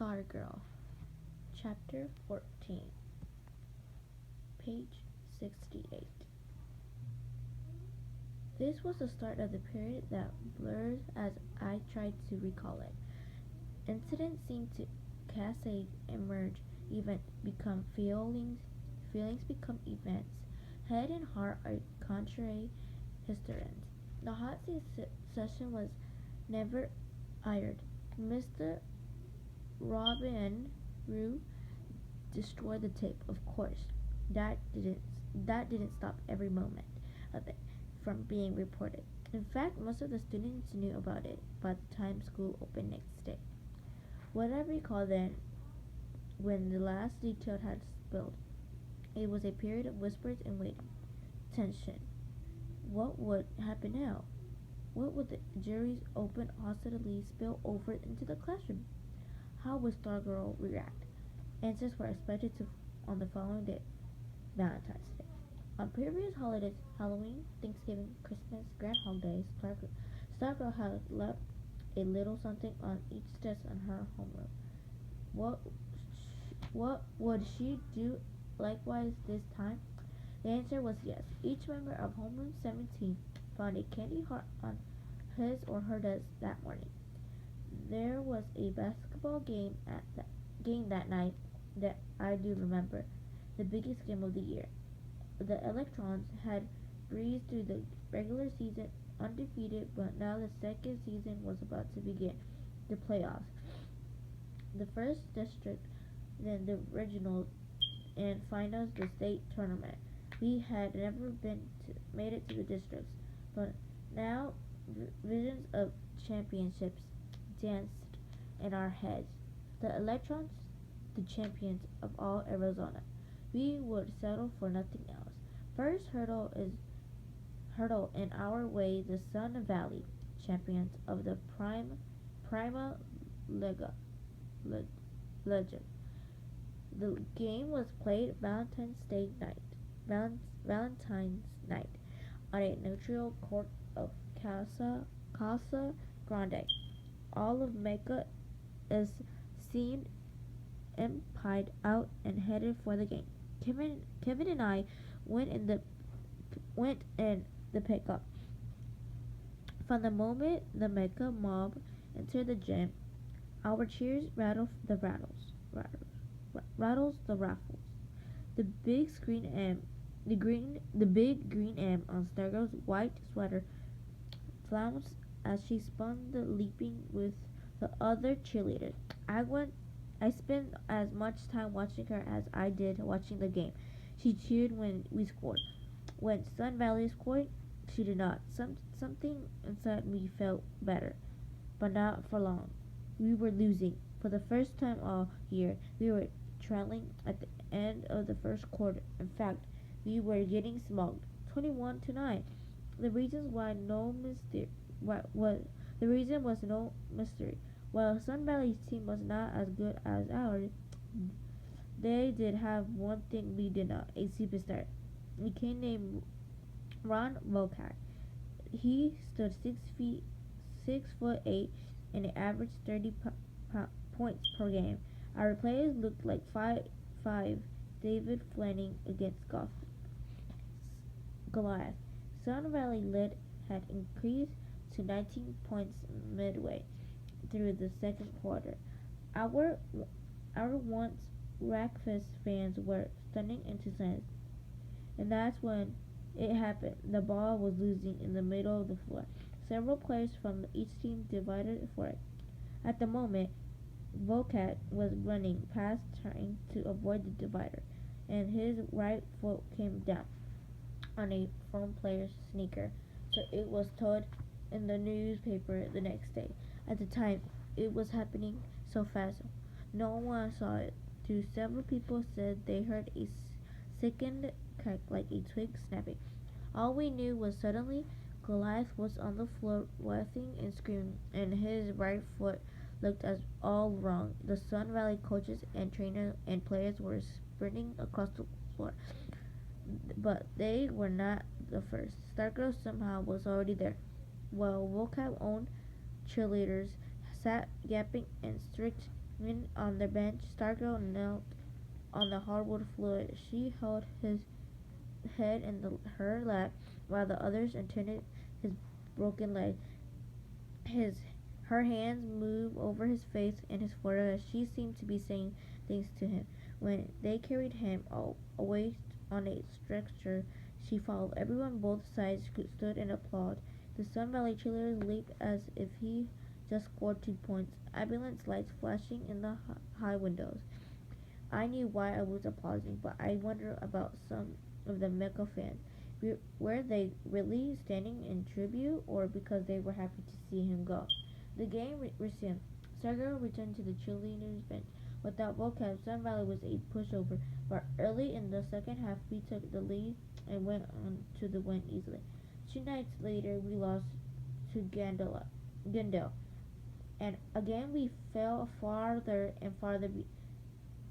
Stargirl, Chapter 14, page 68. This was the start of the period that blurs as I tried to recall it. Incidents seemed to cascade, emerge, events become feelings become events. Head and heart are contrary historians. The hot session was never aired. Mr. Robin Rue destroy the tape, of course. That didn't that didn't stop every moment of it from being reported. In fact, most of the students knew about it by the time school opened next day. What I recall then, when the last detail had spilled, it was a period of whispers and waiting, tension. What would happen now? What would the jury's open hostility spill over into the classroom? How would Stargirl react? Answers were expected on the following day, Valentine's Day. On previous holidays, Halloween, Thanksgiving, Christmas, Grand Holidays, Stargirl had left a little something on each desk in her homeroom. What what would she do likewise this time? The answer was yes. Each member of Homeroom 17 found a candy heart on his or her desk that morning. There was a basketball game that night that I do remember, the biggest game of the year. The Electrons had breezed through the regular season undefeated, but now the second season was about to begin, the playoffs. The first district, then the regionals, and finals the state tournament. We had never made it to the districts, but now visions of championships danced in our heads. The Electrons, the champions of all Arizona. We would settle for nothing else. First hurdle in our way the Sun Valley, champions of the Prima Lega, Legend. The game was played Valentine's night on a neutral court of Casa Grande. All of Mecca is seen empied out and headed for the game. Kevin and I went in the pickup. From the moment the Mecca mob entered the gym, our cheers rattles the raffles. The big screen M, the big green M on Stargirl's white sweater flounced as she spun the leaping with the other cheerleaders. I spent as much time watching her as I did watching the game. She cheered when we scored. When Sun Valley scored, she did not. Something inside me felt better, but not for long. We were losing. For the first time all year, we were trailing at the end of the first quarter. In fact, we were getting smugged, 21-9. The reasons why no mystery. The reason was no mystery. While Sun Valley's team was not as good as ours, they did have one thing we did not: a superstar. A kid named Ron Volcat. He stood 6'8", and averaged 30 points per game. Our players looked like 5'5" David Fleming against Goliath. Sun Valley lead had increased to 19 points midway through the second quarter. Our once breakfast fans were stunning into silence, and that's when it happened. The ball was losing in the middle of the floor. Several players from each team divided for it. At the moment, Volcat was running past trying to avoid the divider, and his right foot came down on a former player's sneaker, so it was told in the newspaper the next day. At the time, it was happening so fast, no one saw it. Too, several people said they heard a sickened crack like a twig snapping. All we knew was suddenly Goliath was on the floor laughing and screaming, and his right foot looked as all wrong. The Sun Valley coaches and trainers and players were sprinting across the floor, but they were not the first. Stargirl somehow was already there, while Volcab owned cheerleaders sat yapping in strict When on the bench, Stargirl knelt on the hardwood floor. She held his head in her lap while the others attended his broken leg. His Her hands moved over his face and his forehead as she seemed to be saying things to him. When they carried him away on a stretcher, she followed. Everyone both sides stood and applauded. The Sun Valley cheerleaders leaped as if he just scored 2 points. Ambulance lights flashing in the high windows. I knew why I was applauding, but I wonder about some of the Mecca fans. Were they really standing in tribute, or because they were happy to see him go? The game resumed. Stargirl returned to the cheerleaders' bench. Without vocab, Sun Valley was a pushover, but early in the second half, we took the lead and went on to the win easily. 2 nights later, we lost to Gandel, and again we fell farther and farther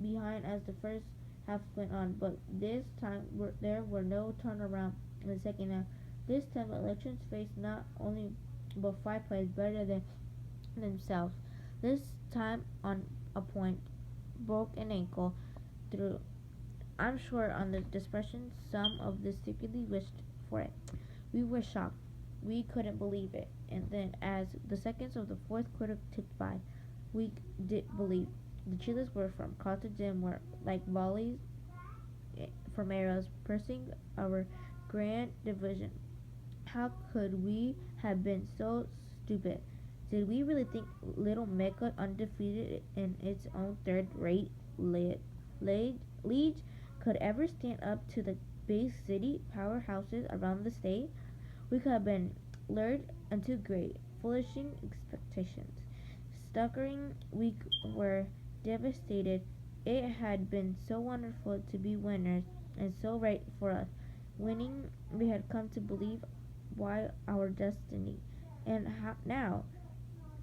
behind as the first half went on, but this time there were no turnaround in the second half. This time, elections faced not only but 5 players better than themselves. This time, on a point, broke an ankle through. I'm sure on the expression, some of this secretly wished for it. We were shocked. We couldn't believe it. And then, as the seconds of the fourth quarter ticked by, we did believe. The cheerleaders were from across the gym were like volleys from arrows, piercing our grand division. How could we have been so stupid? Did we really think Little Mecca, undefeated in its own third-rate league, could ever stand up to the big city powerhouses around the state? We could have been lured into great, foolishing expectations. Stuttering, we were devastated. It had been so wonderful to be winners, and so right for us. Winning, we had come to believe, why our destiny. And now,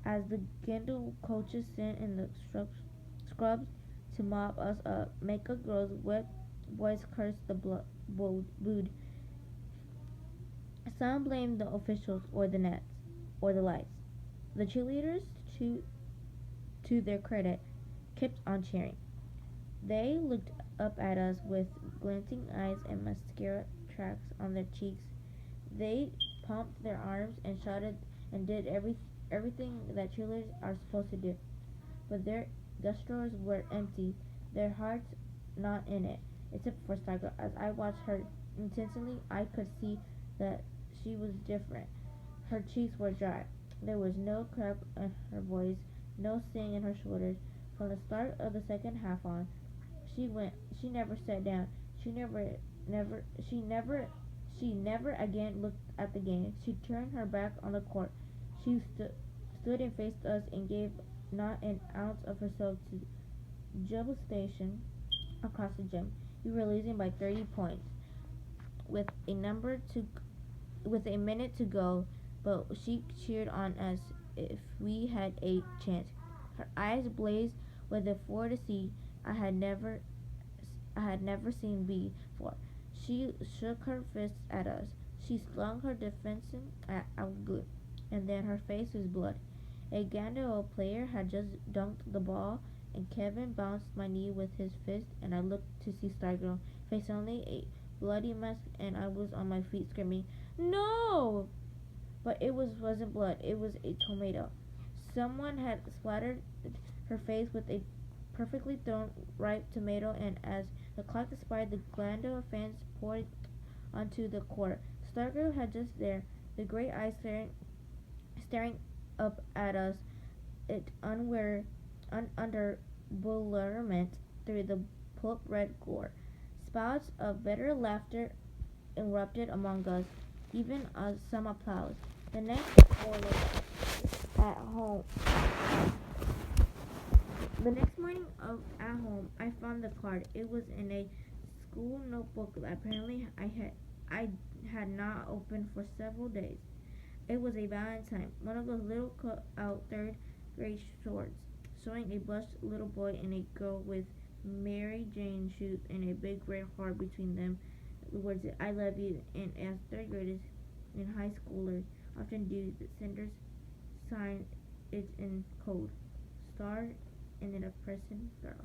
as the Gendel coaches sent in the scrubs to mop us up, Mecca girls' wet boys cursed the booed. Some blamed the officials or the nets or the lights. The cheerleaders, to their credit, kept on cheering. They looked up at us with glinting eyes and mascara tracks on their cheeks. They pumped their arms and shouted and did everything that cheerleaders are supposed to do. But their gestures were empty, their hearts not in it, except for Stargirl. As I watched her intensely, I could see that she was different. Her cheeks were dry. There was no crack in her voice, no sting in her shoulders. From the start of the second half on, she never sat down. She never again looked at the game. She turned her back on the court. She stood and faced us and gave not an ounce of herself to jubilation across the gym. We were losing by 30 points with a minute to go, but she cheered on us if we had a chance. Her eyes blazed with a fantasy I had never seen before. She shook her fists at us. She slung her defense at our good, and then her face was blood. A Gandalf player had just dunked the ball, and Kevin bounced my knee with his fist, and I looked to see Stargirl, face only a bloody mess, and I was on my feet screaming, "No!" But wasn't blood. It was a tomato. Someone had splattered her face with a perfectly thrown ripe tomato, and as the clock expired, the Glando fans poured onto the court. Stargirl had just there, the great eyes staring up at us, it under bewilderment through the plump red gore. Spouts of bitter laughter erupted among us, even some applause. The next morning at home, at home, I found the card. It was in a school notebook that apparently I had not opened for several days. It was a Valentine, one of those little cut-out third-grade shorts, showing a blushed little boy and a girl with Mary Jane shoes and a big red heart between them. The words "I love you," and as third graders and high schoolers often do, the senders signed it in code. Star and then a person girl.